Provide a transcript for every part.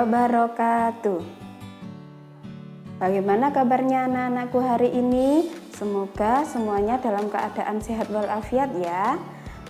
wabarakatuh. Bagaimana kabarnya anak-anakku hari ini? Semoga semuanya dalam keadaan sehat walafiat ya.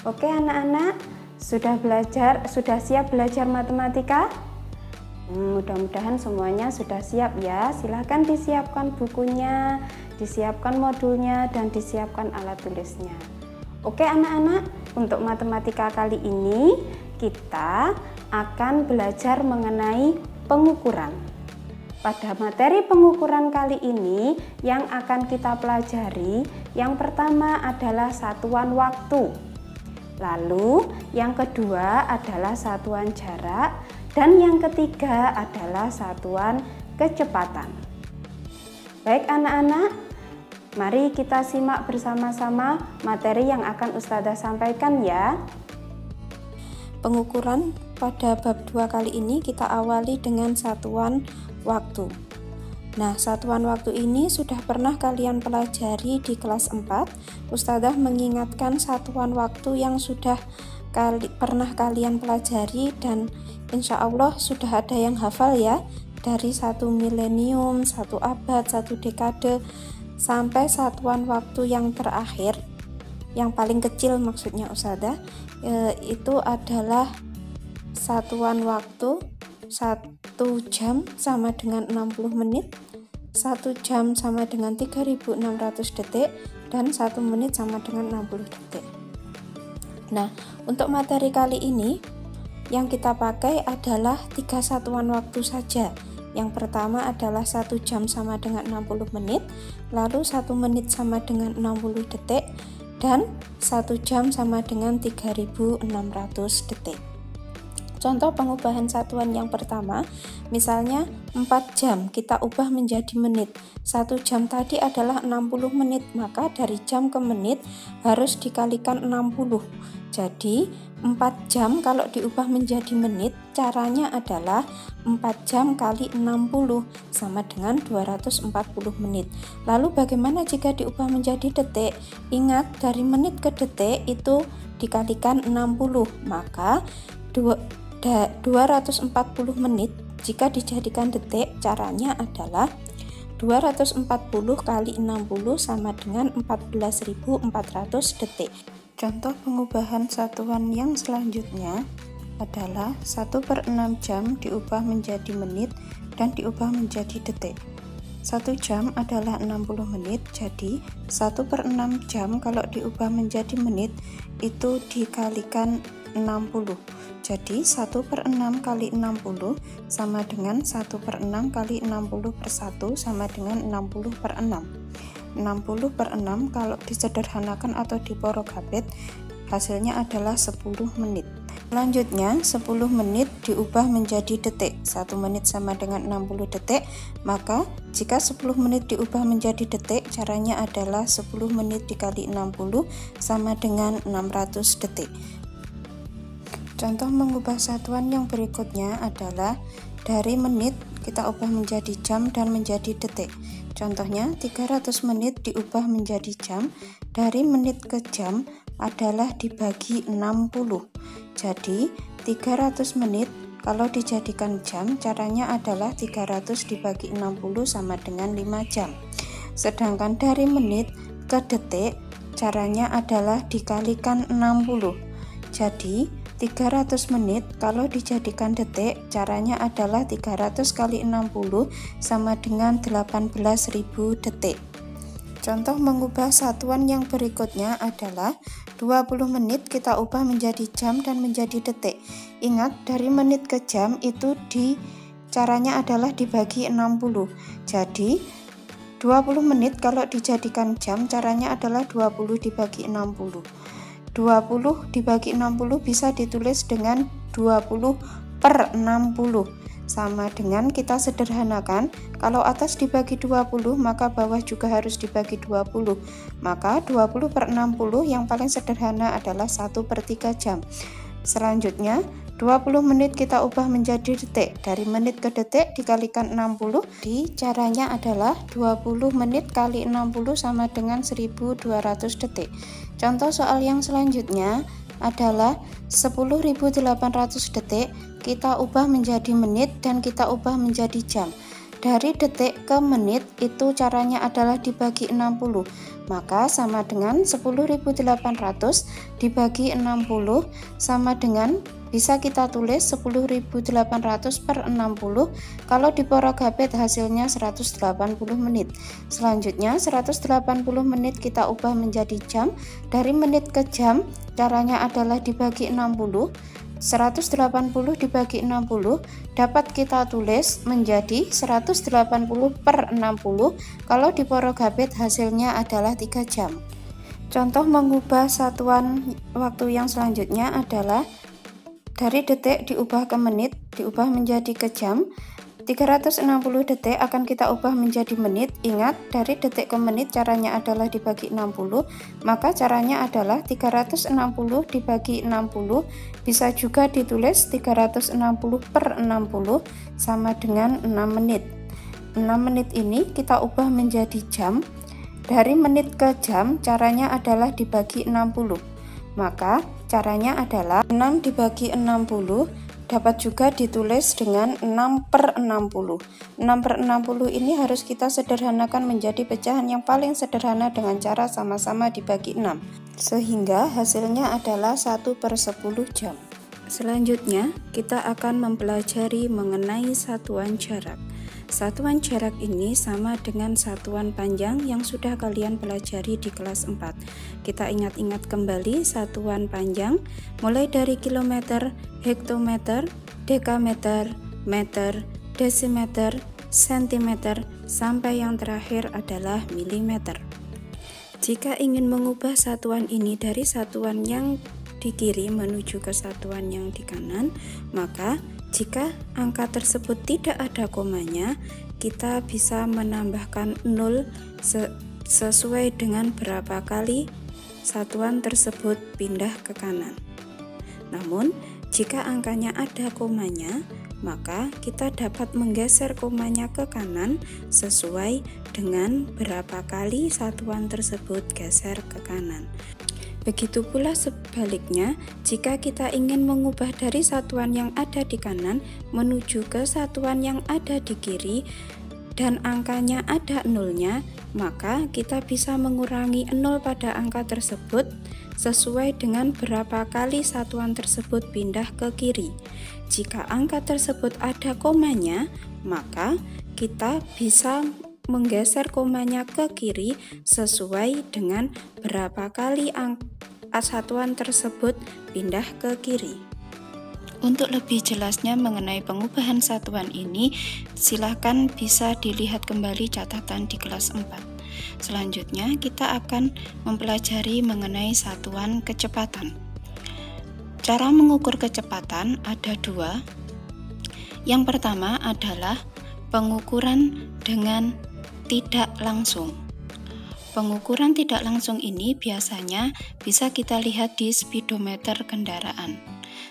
Oke anak-anak, sudah siap belajar matematika? Mudah-mudahan semuanya sudah siap ya. Silahkan disiapkan bukunya, disiapkan modulnya, dan disiapkan alat tulisnya. Oke anak-anak, untuk matematika kali ini kita akan belajar mengenai pengukuran. Pada materi pengukuran kali ini yang akan kita pelajari, yang pertama adalah satuan waktu. Lalu yang kedua adalah satuan jarak, dan yang ketiga adalah satuan kecepatan. Baik anak-anak, mari kita simak bersama-sama materi yang akan Ustazah sampaikan ya. Pengukuran pada bab 2 kali ini kita awali dengan satuan waktu. Nah, satuan waktu ini sudah pernah kalian pelajari di kelas 4. Ustazah mengingatkan satuan waktu yang sudah pernah kalian pelajari dan insya Allah sudah ada yang hafal ya, dari 1 milenium, 1 abad, 1 dekade sampai satuan waktu yang terakhir, yang paling kecil maksudnya Ustazah, itu adalah satuan waktu 1 jam sama dengan 60 menit, 1 jam sama dengan 3600 detik, dan 1 menit sama dengan 60 detik. Nah, untuk materi kali ini yang kita pakai adalah 3 satuan waktu saja. Yang pertama adalah 1 jam sama dengan 60 menit, lalu 1 menit sama dengan 60 detik, dan 1 jam sama dengan 3600 detik. Contoh pengubahan satuan yang pertama, misalnya 4 jam kita ubah menjadi menit. 1 jam tadi adalah 60 menit, maka dari jam ke menit harus dikalikan 60. Jadi 4 jam kalau diubah menjadi menit, caranya adalah 4 jam kali 60 sama dengan 240 menit. Lalu bagaimana jika diubah menjadi detik? Ingat, dari menit ke detik itu dikalikan 60, maka 240 menit jika dijadikan detik, caranya adalah 240 kali 60 sama dengan 14.400 detik. Contoh pengubahan satuan yang selanjutnya adalah 1/6 jam diubah menjadi menit dan diubah menjadi detik. 1 jam adalah 60 menit, jadi 1/6 jam kalau diubah menjadi menit itu dikalikan 60. Jadi 1/6 kali 60 sama dengan 1/6 kali 60 per 1 sama dengan 60/6. 60/6 kalau disederhanakan atau diporogabet hasilnya adalah 10 menit. Selanjutnya 10 menit diubah menjadi detik. 1 menit sama dengan 60 detik, maka jika 10 menit diubah menjadi detik, caranya adalah 10 menit dikali 60 sama dengan 600 detik. Contoh mengubah satuan yang berikutnya adalah dari menit kita ubah menjadi jam dan menjadi detik. Contohnya 300 menit diubah menjadi jam, dari menit ke jam adalah dibagi 60. Jadi 300 menit kalau dijadikan jam, caranya adalah 300 dibagi 60 sama dengan 5 jam. Sedangkan dari menit ke detik, caranya adalah dikalikan 60. Jadi 300 menit kalau dijadikan detik, caranya adalah 300 kali 60 sama dengan 18.000 detik. Contoh mengubah satuan yang berikutnya adalah 20 menit kita ubah menjadi jam dan menjadi detik. Ingat, dari menit ke jam itu caranya adalah dibagi 60. Jadi 20 menit kalau dijadikan jam, caranya adalah 20 dibagi 60. 20 dibagi 60 bisa ditulis dengan 20/60, sama dengan kita sederhanakan, kalau atas dibagi 20 maka bawah juga harus dibagi 20, maka 20/60 yang paling sederhana adalah 1/3 jam. Selanjutnya 20 menit kita ubah menjadi detik, dari menit ke detik dikalikan 60, caranya adalah 20 menit kali 60 sama dengan 1200 detik. Contoh soal yang selanjutnya adalah 10.800 detik kita ubah menjadi menit dan kita ubah menjadi jam. Dari detik ke menit itu caranya adalah dibagi 60. Maka sama dengan 10.800 dibagi 60 sama dengan, bisa kita tulis 10.800 per 60. Kalau diporogabet hasilnya 180 menit. Selanjutnya 180 menit kita ubah menjadi jam. Dari menit ke jam caranya adalah dibagi 60. 180 dibagi 60 dapat kita tulis menjadi 180 per 60. Kalau diporogabet hasilnya adalah 3 jam. Contoh mengubah satuan waktu yang selanjutnya adalah dari detik diubah ke menit, diubah menjadi ke jam. 360 detik akan kita ubah menjadi menit. Ingat, dari detik ke menit caranya adalah dibagi 60. Maka caranya adalah 360 dibagi 60. Bisa juga ditulis 360 per 60 sama dengan 6 menit. 6 menit ini kita ubah menjadi jam. Dari menit ke jam caranya adalah dibagi 60. Maka caranya adalah 6 dibagi 60 dapat juga ditulis dengan 6 per 60. 6 per 60 ini harus kita sederhanakan menjadi pecahan yang paling sederhana dengan cara sama-sama dibagi 6. Sehingga hasilnya adalah 1 per 10 jam. Selanjutnya kita akan mempelajari mengenai satuan jarak. Satuan jarak ini sama dengan satuan panjang yang sudah kalian pelajari di kelas 4. Kita ingat-ingat kembali satuan panjang mulai dari kilometer, hektometer, dekameter, meter, desimeter, sentimeter, sampai yang terakhir adalah milimeter. Jika ingin mengubah satuan ini dari satuan yang di kiri menuju ke satuan yang di kanan, maka jika angka tersebut tidak ada komanya, kita bisa menambahkan 0 sesuai dengan berapa kali satuan tersebut pindah ke kanan. Namun, jika angkanya ada komanya, maka kita dapat menggeser komanya ke kanan sesuai dengan berapa kali satuan tersebut geser ke kanan. Begitu pula sebaliknya, jika kita ingin mengubah dari satuan yang ada di kanan menuju ke satuan yang ada di kiri dan angkanya ada nolnya, maka kita bisa mengurangi 0 pada angka tersebut sesuai dengan berapa kali satuan tersebut pindah ke kiri. Jika angka tersebut ada komanya, maka kita bisa menggeser komanya ke kiri sesuai dengan berapa kali satuan tersebut pindah ke kiri. Untuk lebih jelasnya mengenai pengubahan satuan ini, silakan bisa dilihat kembali catatan di kelas 4. Selanjutnya kita akan mempelajari mengenai satuan kecepatan. Cara mengukur kecepatan ada 2. Yang pertama adalah pengukuran dengan tidak langsung. Pengukuran tidak langsung ini biasanya bisa kita lihat di speedometer kendaraan.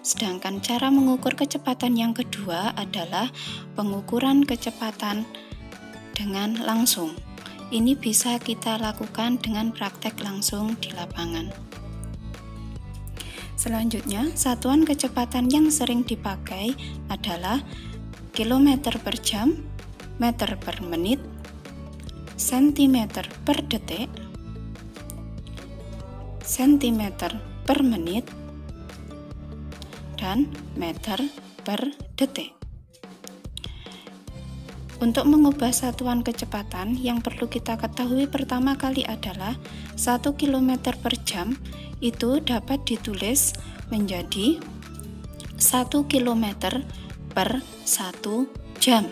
Sedangkan cara mengukur kecepatan yang kedua adalah pengukuran kecepatan dengan langsung. Ini bisa kita lakukan dengan praktek langsung di lapangan. Selanjutnya, satuan kecepatan yang sering dipakai adalah kilometer per jam, meter per menit, sentimeter per detik, sentimeter per menit, dan meter per detik. Untuk mengubah satuan kecepatan yang perlu kita ketahui pertama kali adalah 1 km per jam itu dapat ditulis menjadi 1 km per 1 jam.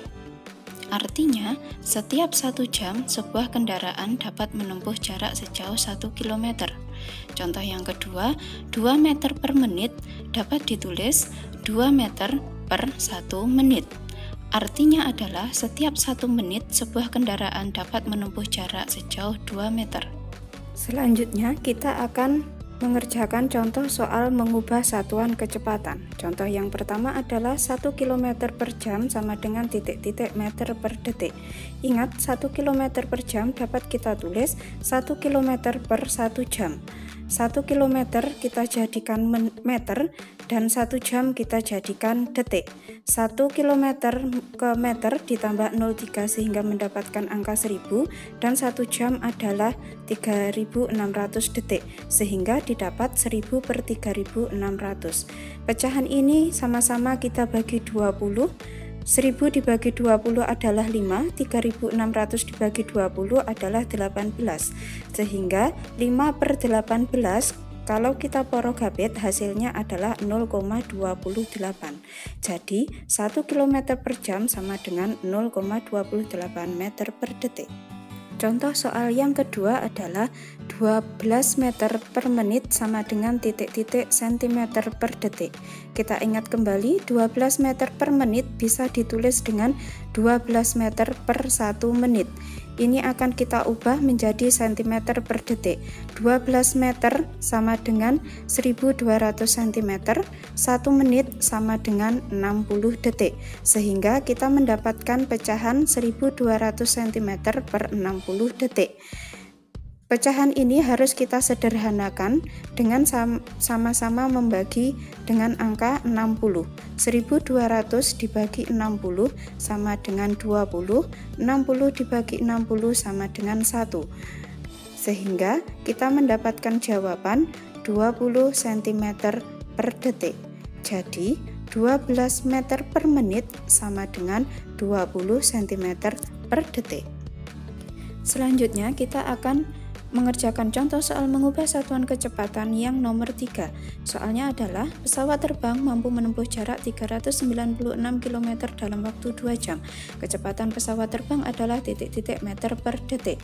Artinya, setiap 1 jam sebuah kendaraan dapat menempuh jarak sejauh 1 km. Contoh yang kedua, 2 meter per menit dapat ditulis 2 meter per 1 menit. Artinya adalah setiap 1 menit sebuah kendaraan dapat menempuh jarak sejauh 2 meter. Selanjutnya kita akan mengerjakan contoh soal mengubah satuan kecepatan. Contoh yang pertama adalah 1 km per jam sama dengan titik-titik meter per detik. Ingat, 1 km per jam dapat kita tulis 1 km per 1 jam. 1 kilometer kita jadikan meter dan 1 jam kita jadikan detik. 1 kilometer ke meter ditambah 0,3 sehingga mendapatkan angka 1000 dan 1 jam adalah 3600 detik sehingga didapat 1000 per 3600. Pecahan ini sama-sama kita bagi 20. 1000 dibagi 20 adalah 5, 3600 dibagi 20 adalah 18, sehingga 5 per 18 kalau kita porogabet hasilnya adalah 0,28. Jadi 1 km per jam sama dengan 0,28 meter per detik. Contoh soal yang kedua adalah 12 meter per menit sama dengan titik-titik cm per detik. Kita ingat kembali 12 meter per menit bisa ditulis dengan 12 meter per 1 menit. Ini akan kita ubah menjadi cm per detik. 12 meter sama dengan 1200 cm, 1 menit sama dengan 60 detik. Sehingga kita mendapatkan pecahan 1200 cm per 60 detik. Pecahan ini harus kita sederhanakan dengan sama-sama membagi dengan angka 60. 1200 dibagi 60 sama dengan 20, 60 dibagi 60 sama dengan 1. Sehingga kita mendapatkan jawaban 20 cm per detik. Jadi 12 meter per menit sama dengan 20 cm per detik. Selanjutnya kita akan mengerjakan contoh soal mengubah satuan kecepatan yang nomor 3. Soalnya adalah pesawat terbang mampu menempuh jarak 396 km dalam waktu 2 jam. Kecepatan pesawat terbang adalah titik-titik meter per detik.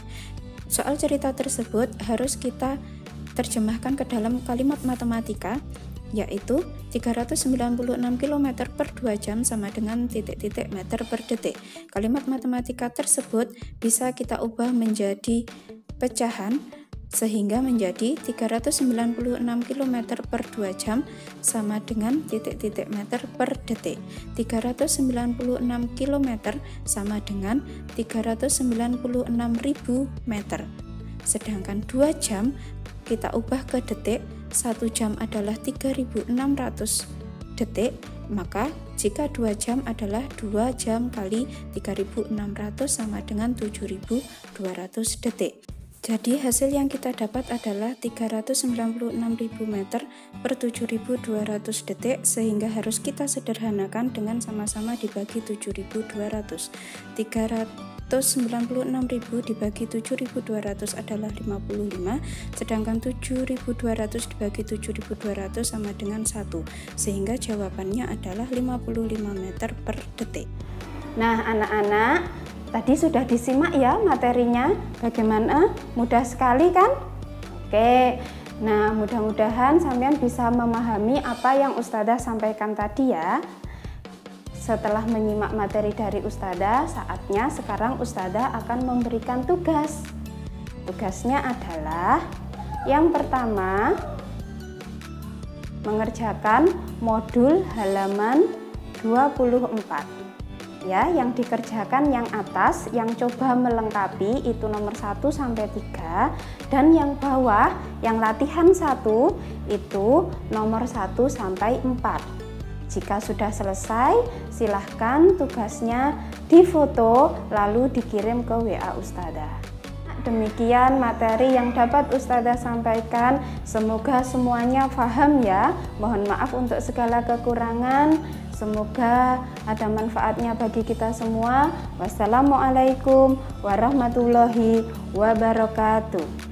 Soal cerita tersebut harus kita terjemahkan ke dalam kalimat matematika, yaitu 396 km per 2 jam sama dengan titik-titik meter per detik. Kalimat matematika tersebut bisa kita ubah menjadi pecahan sehingga menjadi 396 km per 2 jam sama dengan titik-titik meter per detik. 396 km sama dengan 396.000 meter. Sedangkan 2 jam kita ubah ke detik, 1 jam adalah 3600 detik, maka jika 2 jam adalah 2 jam kali 3600 sama dengan 7200 detik. Jadi hasil yang kita dapat adalah 396.000 meter per 7.200 detik, sehingga harus kita sederhanakan dengan sama-sama dibagi 7.200. 396.000 dibagi 7.200 adalah 55, sedangkan 7.200 dibagi 7.200 sama dengan 1, sehingga jawabannya adalah 55 meter per detik. Nah anak-anak, tadi sudah disimak ya materinya, bagaimana? Mudah sekali kan? Oke, nah mudah-mudahan sampean bisa memahami apa yang Ustazah sampaikan tadi ya. Setelah menyimak materi dari Ustazah, saatnya sekarang Ustazah akan memberikan tugas. Tugasnya adalah yang pertama, mengerjakan modul halaman 24. Ya, yang dikerjakan yang atas, yang coba melengkapi itu nomor 1 sampai 3, dan yang bawah, yang latihan 1 itu nomor 1 sampai 4. Jika sudah selesai, silahkan tugasnya difoto lalu dikirim ke WA Ustazah. Demikian materi yang dapat Ustazah sampaikan. Semoga semuanya paham ya. Mohon maaf untuk segala kekurangan. Semoga ada manfaatnya bagi kita semua. Wassalamualaikum warahmatullahi wabarakatuh.